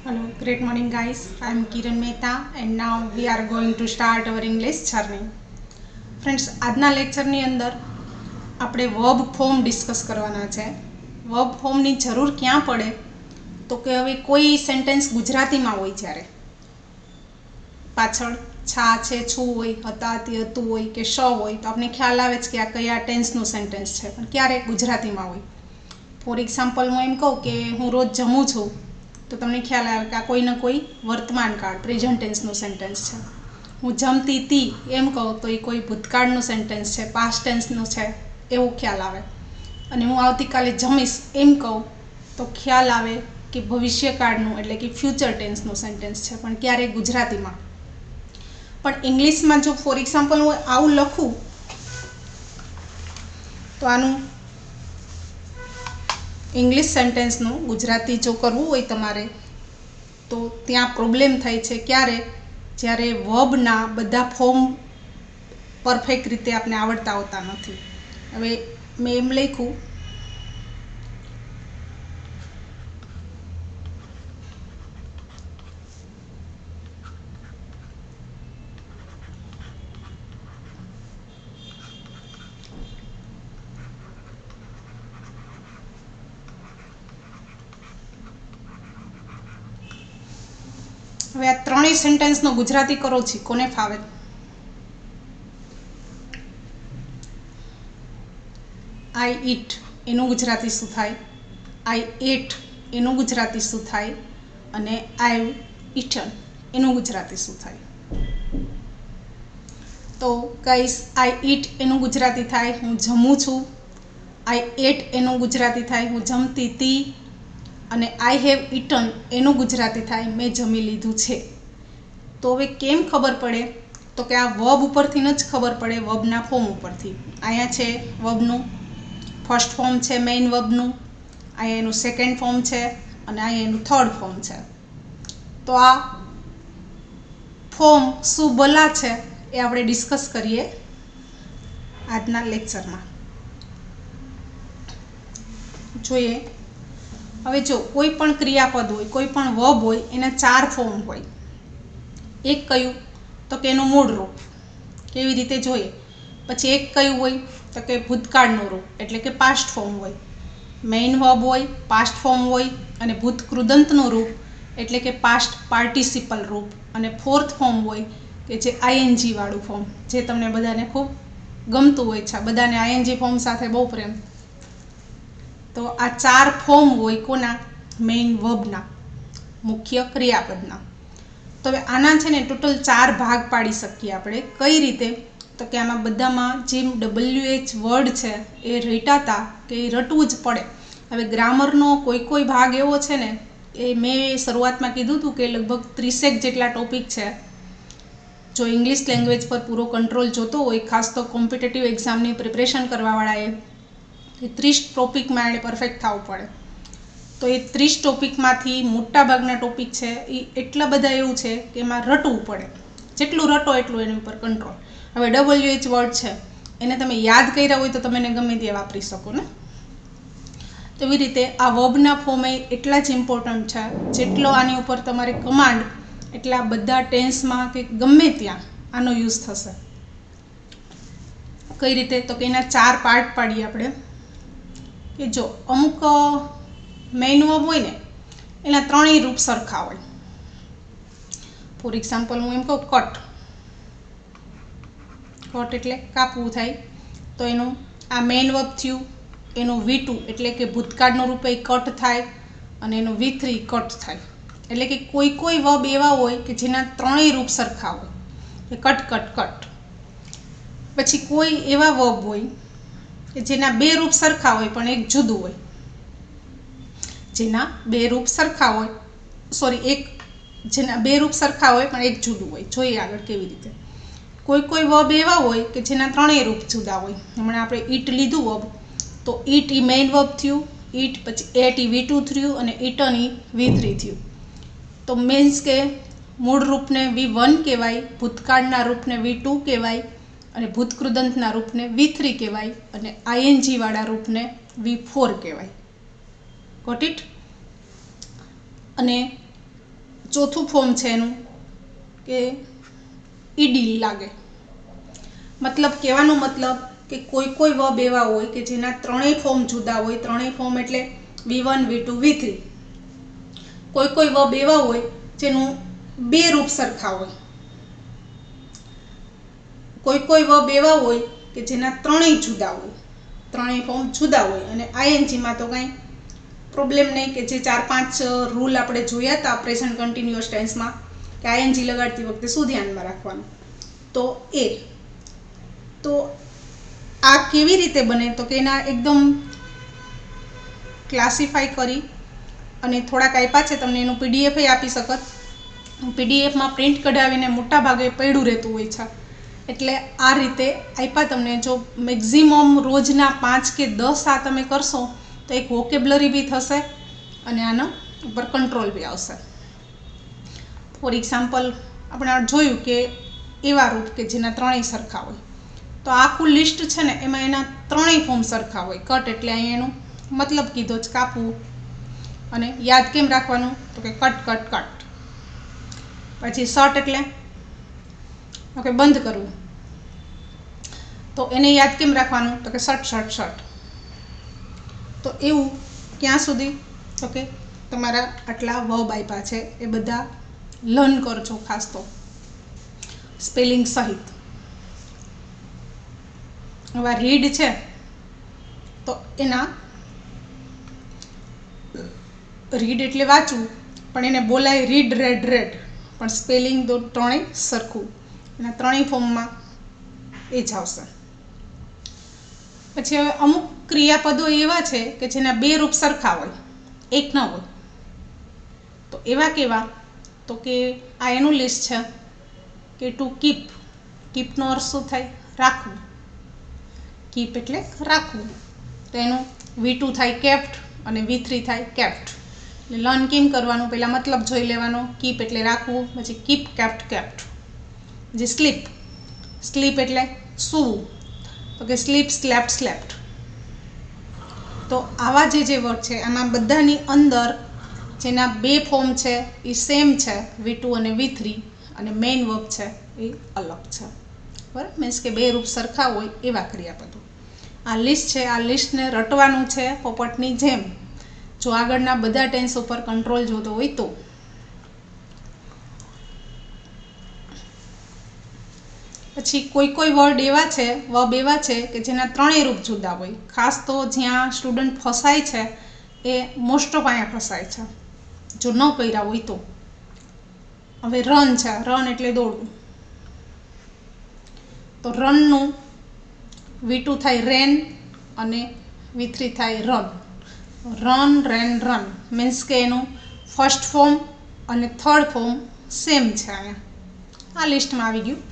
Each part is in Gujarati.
Hello, great morning, guys. I am Kiran Mehta, and now we are going to start our English journey. Friends, આજના લેક્ચરની અંદર આપણે વર્બ ફોર્મ ડિસ્કસ કરવાના છે. વર્બ ફોર્મની જરૂર ક્યાં પડે તો કે હવે કોઈ સેન્ટેન્સ ગુજરાતીમાં હોય જ્યારે પાછળ છા છે છું હોય, હતા હતી હતું હોય કે શ હોય તો આપણે ખ્યાલ આવે છે કે આ કયા ટેન્સનું સેન્ટેન્સ છે, પણ ક્યારેક ગુજરાતીમાં હોય. ફોર એક્ઝામ્પલ હું એમ કહું કે હું રોજ જમું છું તો તમને ખ્યાલ આવે કે આ કોઈને કોઈ વર્તમાન કાળ પ્રેઝન્ટ ટેન્સનું સેન્ટેન્સ છે. હું જમતી હતી એમ કહું તો એ કોઈ ભૂતકાળનું સેન્ટેન્સ છે, પાસ્ટ ટેન્સનું છે, એવો ખ્યાલ આવે. અને હું આવતીકાલે જમીશ એમ કહું તો ખ્યાલ આવે કે ભવિષ્યકાળનું એટલે કે ફ્યુચર ટેન્સનું સેન્ટેન્સ છે, પણ ક્યારેક ગુજરાતીમાં. પણ ઇંગ્લિશમાં જો ફોર એક્ઝામ્પલ હું આવું લખું તો આનું ઇંગ્લિશ સેન્ટેન્સનું ગુજરાતી જો કરવું હોય તમારે તો ત્યાં પ્રોબ્લેમ થાય છે. ક્યારે? જ્યારે વર્બના બધા ફોર્મ પરફેક્ટ રીતે આપણે આવડતા હોતા નથી. હવે મેં એમ લખ્યું હવે આ ત્રણેય સેન્ટેન્સનો ગુજરાતી કરો છે, કોને ફાવે? આઈ ઈટ એનું ગુજરાતી શું થાય? આઈ એટ એનું ગુજરાતી શું થાય? અને આઈ ઈટન એનું ગુજરાતી શું થાય? તો ગાઈસ, આઈ ઈટ એનું ગુજરાતી થાય હું જમું છું. આઈ એટ એનું ગુજરાતી થાય હું જમતી હતી. અને આઈ હેવ ઈટન એનું ગુજરાતી થાય મેં જમી લીધું છે. તો હવે કેમ ખબર પડે? તો કે આ વર્બ ઉપરથી જ ખબર પડે, વર્બના ફોર્મ ઉપરથી. અહીંયા છે વર્બનું ફર્સ્ટ ફોર્મ છે મેઇન વર્બનું, અહીંયા એનું સેકન્ડ ફોર્મ છે અને અહીંયા એનું થર્ડ ફોર્મ છે. તો આ ફોર્મ શું બોલા છે એ આપણે ડિસ્કસ કરીએ આજના લેક્ચરમાં. જોઈએ. હવે જો કોઈ પણ ક્રિયાપદ હોય, કોઈ પણ વર્બ હોય, એના 4 ફોર્મ હોય. એક કયું? તો કે એનું મૂળ રૂપ. કેવી રીતે જોઈએ? પછી એક કયું હોય તો કે ભૂતકાળનું રૂપ એટલે કે પાસ્ટ ફોર્મ હોય. મેઇન વર્બ હોય, પાસ્ટ ફોર્મ હોય અને ભૂત કૃદંતનું રૂપ એટલે કે પાસ્ટ પાર્ટિસિપલ રૂપ. અને ફોર્થ ફોર્મ હોય કે જે આઈએનજી વાળું ફોર્મ, જે તમને બધાને ખૂબ ગમતું હોય છે. બધાને આઈએનજી ફોર્મ સાથે બહુ પ્રેમ. તો આ 4 ફોર્મ હોય કોના? મેઇન વર્બના, મુખ્ય ક્રિયાપદના. તો હવે આના છે ને ટોટલ 4 ભાગ પાડી શકીએ આપણે. કઈ રીતે? તો કે આમાં બધામાં જેમ WH વર્ડ છે એ રટાતા કે એ રટવું જ પડે. હવે ગ્રામરનો કોઈ ભાગ એવો છે ને, એ મેં શરૂઆતમાં કીધું હતું કે લગભગ 30 જેટલા ટોપિક છે. જો ઇંગ્લિશ લેંગ્વેજ પર પૂરો કંટ્રોલ જોતો હોય, ખાસ તો કોમ્પિટિટિવ એક્ઝામની પ્રિપરેશન કરવાવાળાએ, એ 30 ટોપિકમાં એને પરફેક્ટ થવું પડે. તો એ 30 ટોપિકમાંથી મોટાભાગના ટોપિક છે એ એટલા બધા એવું છે કે એમાં રટવું પડે. જેટલું રટો એટલું એની ઉપર કંટ્રોલ. હવે WH વર્ડ છે એને તમે યાદ કર્યા હોય તો તમે એને ગમે તે વાપરી શકો ને. તો એવી રીતે આ વર્બના ફોર્મ એટલા જ ઇમ્પોર્ટન્ટ છે જેટલો આની ઉપર તમારે કમાન્ડ, એટલા બધા ટેન્સમાં કે ગમે ત્યાં આનો યુઝ થશે. કઈ રીતે? તો કે એના 4 પાર્ટ પાડીએ આપણે. કે જો અમુક મેઇન વર્બ હોય ને એના 3 રૂપ સરખા હોય. ફોર એક્ઝામ્પલ હું એમ કહું કટ. કટ એટલે કાપવું થાય. તો એનું આ મેઇન વર્બ થયું, એનું V2 એટલે કે ભૂતકાળનું રૂપ એ કટ થાય અને એનું V3 કટ થાય. એટલે કે કોઈ વર્બ એવા હોય કે જેના 3 રૂપ સરખા હોય, કે કટ કટ કટ. પછી કોઈ એવા વર્બ હોય કે જેના 2 રૂપ સરખા હોય પણ એક જુદું હોય. જેના 2 રૂપ સરખા હોય, જેના 2 રૂપ સરખા હોય પણ એક જુદું હોય. જોઈએ આગળ કેવી રીતે. કોઈ વર્બ એવા હોય કે જેના 3 રૂપ જુદા હોય. હમણાં આપણે ઈટ લીધું વર્બ, તો ઈટ એ મેઇન વર્બ થયું, ઈટ પછી એટ એ V2 થયું અને ઈટન એ V3 થયું. તો મીન્સ કે મૂળ રૂપને V1 કહેવાય, ભૂતકાળના રૂપને V2 કહેવાય અને ભૂતકૃદંતના રૂપને V3 કહેવાય અને આઈએનજી વાળા રૂપને V4 કહેવાય. Got it? અને ચોથું ફોર્મ છે એનું કે ઈડી લાગે. મતલબ કહેવાનો મતલબ કે કોઈ વર્બ એવા હોય કે જેના ત્રણેય ફોર્મ જુદા હોય. ત્રણેય ફોર્મ એટલે V1 V2 V3. કોઈ વર્બ એવા હોય જેનું બે રૂપ સરખા હોય. કોઈ વર્બ એવા હોય કે જેના ત્રણેય જુદા હોય, ત્રણેય ફોર્મ જુદા હોય. અને આઈએનજીમાં તો કાંઈ પ્રોબ્લેમ નહીં, કે જે 4-5 રૂલ આપણે જોયા હતા પ્રેઝન્ટ કન્ટિન્યુઅસ ટેન્સમાં, કે આઈએનજી લગાડતી વખતે શું ધ્યાનમાં રાખવાનું. તો આ કેવી રીતે બને, તો કે એના એકદમ ક્લાસિફાઈ કરી અને થોડાક આપ્યા છે તમને. એનું પીડીએફ આપી શકત. પીડીએફમાં પ્રિન્ટ કઢાવીને મોટા ભાગે પડ્યું રહેતું હોય છે. એટલે આ રીતે આપ્યા તમને. જો મેક્ઝિમમ રોજના 5 કે 10 આ તમે કરશો તો એક વોકેબ્લરી બી થશે અને આના ઉપર કંટ્રોલ બી આવશે. ફોર એક્ઝામ્પલ આપણે જોયું કે એવા રૂપ કે જેના ત્રણેય સરખા હોય. તો આખું લિસ્ટ છે ને એમાં એના ત્રણેય ફોર્મ સરખા હોય. કટ એટલે અહીંયા એનું મતલબ કીધો જ, કાપવું. અને યાદ કેમ રાખવાનું, તો કે કટ કટ કટ. પછી શટ એટલે ઓકે બંધ કરવું. તો એને યાદ કેમ રાખવાનું, તો કે શટ શટ શટ. તો એવું ક્યાં સુધી, તો કે તમારા આટલા વર્બ આપ્યા છે એ બધા લર્ન કરજો, ખાસ તો સ્પેલિંગ સહિત. હવે રીડ છે તો એના રીડ એટલે વાંચવું, પણ એને બોલાય રીડ રેડ રેડ, પણ સ્પેલિંગ તો ત્રણેય સરખું. એના ત્રણેય ફોર્મમાં એ જ આવશે. પછી હવે અમુક ક્રિયાપદો એવા છે કે જેના બે રૂપ સરખા હોય, એક ન હોય. તો એવા કેવા, તો કે આ એનું લિસ્ટ છે કે ટુ કીપ. કીપનો અર્થ શું થાય, રાખવું. કીપ એટલે રાખવું. તો એનું V2 થાય કેપ્ટ અને V3 થાય કેપ્ટ. એટલે લર્ન કેમ કરવાનું, પહેલાં મતલબ જોઈ લેવાનો. કીપ એટલે રાખવું, પછી કીપ કેપ્ટ કેપ્ટ. જે સ્લીપ, સ્લીપ એટલે સૂવું, તો કે સ્લીપ સ્લેપ્ટ સ્લેપ્ટ. તો આવા જે વર્ડ છે આમાં બધાની અંદર જેના બે ફોર્મ છે એ સેમ છે, V2 અને V3, અને મેઇન વર્બ છે એ અલગ છે. બરાબર, મીન્સ કે બે રૂપ સરખા હોય એવા ક્રિયાપદો. આ લિસ્ટ છે, આ લિસ્ટને રટવાનું છે પોપટની જેમ, જો આગળના બધા ટેન્સ ઉપર કંટ્રોલ જોતો હોય તો. પછી કોઈ વર્ડ એવા છે, વર્બ એવા છે કે જેના ત્રણેય રૂપ જુદા હોય. ખાસ તો જ્યાં સ્ટુડન્ટ ફસાય છે એ મોસ્ટ ઓફ અહીંયા ફસાય છે, જો ન કર્યા હોય તો. હવે રન છે, રન એટલે દોડવું. તો રનનું V2 થાય રેન અને V3 થાય રન. રન રેન રન મીન્સ કે એનું ફર્સ્ટ ફોર્મ અને થર્ડ ફોર્મ સેમ છે. અહીંયા આ લિસ્ટમાં આવી ગયું.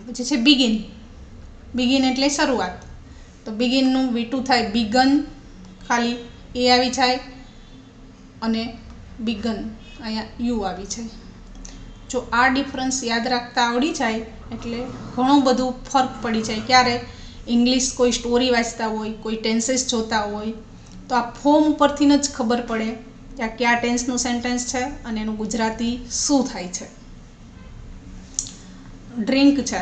પછી છે બિગિન. બિગિન એટલે શરૂઆત. તો બિગિનનું V2 થાય બિગન, ખાલી એ આવી જાય, અને બિગન અહીંયા યુ આવી જાય. જો આ ડિફરન્સ યાદ રાખતા આવડી જાય એટલે ઘણું બધું ફરક પડી જાય. ક્યારે ઇંગ્લિશ કોઈ સ્ટોરી વાંચતા હોય, કોઈ ટેન્સીસ જોતા હોય, તો આ ફોર્મ ઉપરથી જ ખબર પડે કે આ કયા ટેન્સનું સેન્ટેન્સ છે અને એનું ગુજરાતી શું થાય છે. ડ્રિંક છે,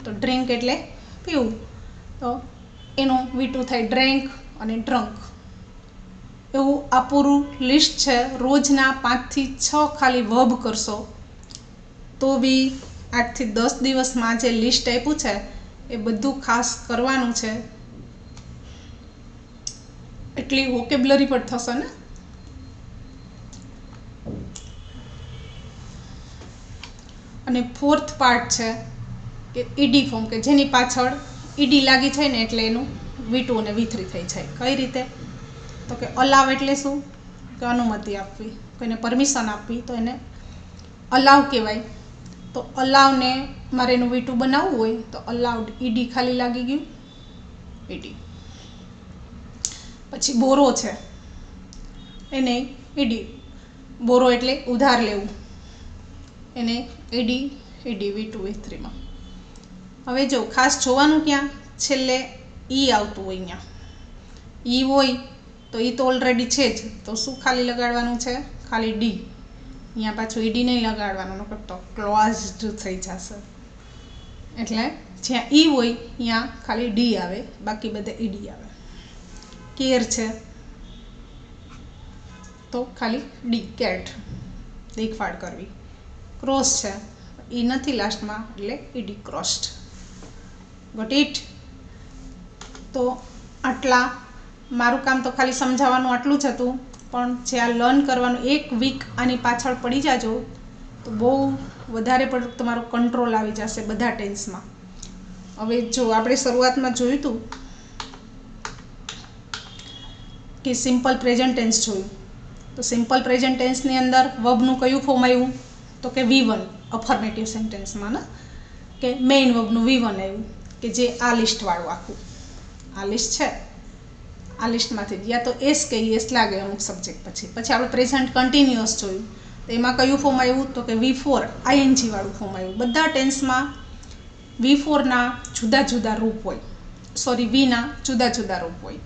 તો ડ્રિંક એટલે પીવું, તો એનું V2 થાય ડ્રેન્ક અને ડ્રંક. એવું આ પૂરું લિસ્ટ છે. રોજના 5 થી 6 ખાલી વર્બ કરશો તો બી 8 થી 10 દિવસમાં જે લિસ્ટ આપ્યું છે એ બધું ખાસ કરવાનું છે. એટલી વોકેબ્લરી પણ થશે ને. અને ફોર્થ પાર્ટ છે કે ઈડી ફોર્મ, કે જેની પાછળ ઈડી લાગી જાય ને એટલે એનું V2 અને V3 થઈ જાય. કઈ રીતે, તો કે અલાવ એટલે શું, કે અનુમતિ આપવી, કોઈને પરમિશન આપવી, તો એને અલાવ કહેવાય. તો અલાવને મારે એનું V2 બનાવવું હોય તો અલાઉડ, ઈડી ખાલી લાગી ગયું ઈડી. પછી બોરો છે, એને ઈડી. બોરો એટલે ઉધાર લેવું, એને ઈડી ઈડી V2 V3માં. હવે જો ખાસ જોવાનું ક્યાં, છેલ્લે ઈ આવતું હોય. અહીંયા ઈ હોય તો ઈ તો ઓલરેડી છે જ, તો શું ખાલી લગાડવાનું છે, ખાલી ડી. અહીંયા પાછું ઈડી નહીં લગાડવાનું, નકર તો ક્લોઝડ થઈ જશે. એટલે જ્યાં ઈ હોય ત્યાં ખાલી ડી આવે, બાકી બધે ઈડી આવે. કેર છે તો ખાલી ડી, કેટ, દેખભાળ કરવી. ક્રોસ છે, ઈ નથી લાસ્ટમાં એટલે ઈડી, ક્રોસ્ડ. Got it? તો આટલા મારું કામ તો ખાલી સમજાવવાનું આટલું જ હતું, પણ જે આ લર્ન કરવાનું 1 વીક આની પાછળ પડી જાજો તો બહુ વધારે પડતું તમારો કંટ્રોલ આવી જશે બધા ટેન્સમાં. હવે જો આપણે શરૂઆતમાં જોયું હતું કે સિમ્પલ પ્રેઝન્ટ ટેન્સ જોયું, તો સિમ્પલ પ્રેઝન્ટ ટેન્સની અંદર વર્બનું કયું ફોર્મ આવ્યું? તો કે V1 અફર્મેટિવ સેન્ટેન્સમાં ને, કે મેઇન વર્બનું V1 આવ્યું, કે જે આ લિસ્ટવાળું આખું આ લિસ્ટ છે, આ લિસ્ટમાંથી યા તો એસ કે એસ લાગે અમુક સબ્જેક્ટ પછી. પછી આપણે પ્રેઝન્ટ કન્ટિન્યુઅસ જોયું, તો એમાં કયું ફોર્મ આવ્યું? તો કે V4 ING વાળું ફોર્મ આવ્યું. બધા ટેન્સમાં V4ના જુદા જુદા રૂપ હોય, Vના જુદા જુદા રૂપ હોય.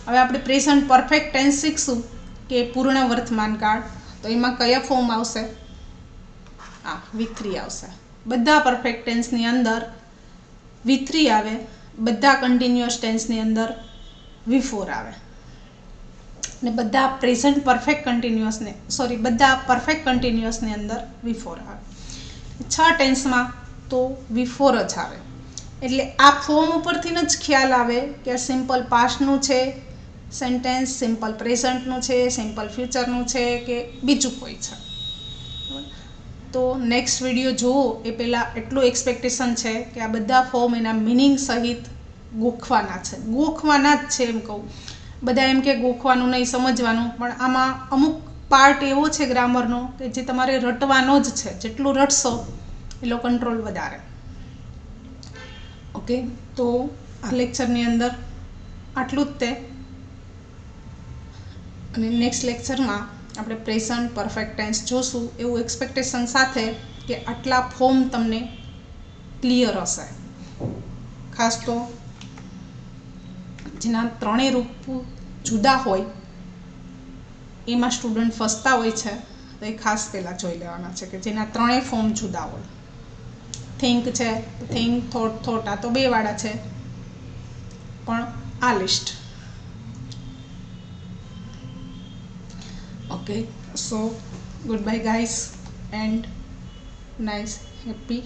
હવે આપણે પ્રેઝન્ટ પરફેક્ટ ટેન્સ શીખશું કે પૂર્ણ વર્તમાન કાળ, તો એમાં કયા ફોર્મ આવશે? V3 આવશે. બધા પરફેક્ટ ટેન્સની અંદર V3 આવે, બધા કન્ટિન્યુઅસ ટેન્સની અંદર V4 આવે, ને બધા પ્રેઝન્ટ પરફેક્ટ કન્ટિન્યુઅસને બધા પરફેક્ટ કન્ટિન્યુઅસની અંદર V4 આવે. 6 ટેન્સમાં તો V4 જ આવે. એટલે આ ફોર્મ ઉપરથી જ ખ્યાલ આવે કે સિમ્પલ પાસ્ટનું છે સેન્ટેન્સ, સિમ્પલ પ્રેઝન્ટનું છે, સિમ્પલ ફ્યુચરનું છે કે બીજું કોઈ છે. તો નેક્સ્ટ વિડીયો જુઓ એ પહેલાં એટલું એક્સપેક્ટેશન છે કે આ બધા ફોર્મ એના મિનિંગ સહિત ગોખવાના છે. ગોખવાના જ છે એમ કહું. બધા એમ કે ગોખવાનું નહીં, સમજવાનું, પણ આમાં અમુક પાર્ટ એવો છે ગ્રામરનો કે જે તમારે રટવાનો જ છે. જેટલું રટશો એટલો કંટ્રોલ વધારે. ઓકે, તો આ લેક્ચરની અંદર આટલું જ તે, અને નેક્સ્ટ લેક્ચરમાં આપણે પ્રેઝન્ટ પરફેક્ટ ટેન્સ જોશું એવું એક્સપેક્ટેશન સાથે કે આટલા ફોર્મ તમને ક્લિયર હશે. ખાસ તો જેના ત્રણેય રૂપ જુદા હોય એમાં સ્ટુડન્ટ ફસતા હોય છે, તો એ ખાસ પહેલાં જોઈ લેવાના છે કે જેના ત્રણેય ફોર્મ જુદા હોય. થિંક છે, થિંક, થોટ, આ તો 2 વાળા છે, પણ આ list. Okay, so goodbye guys and nice happy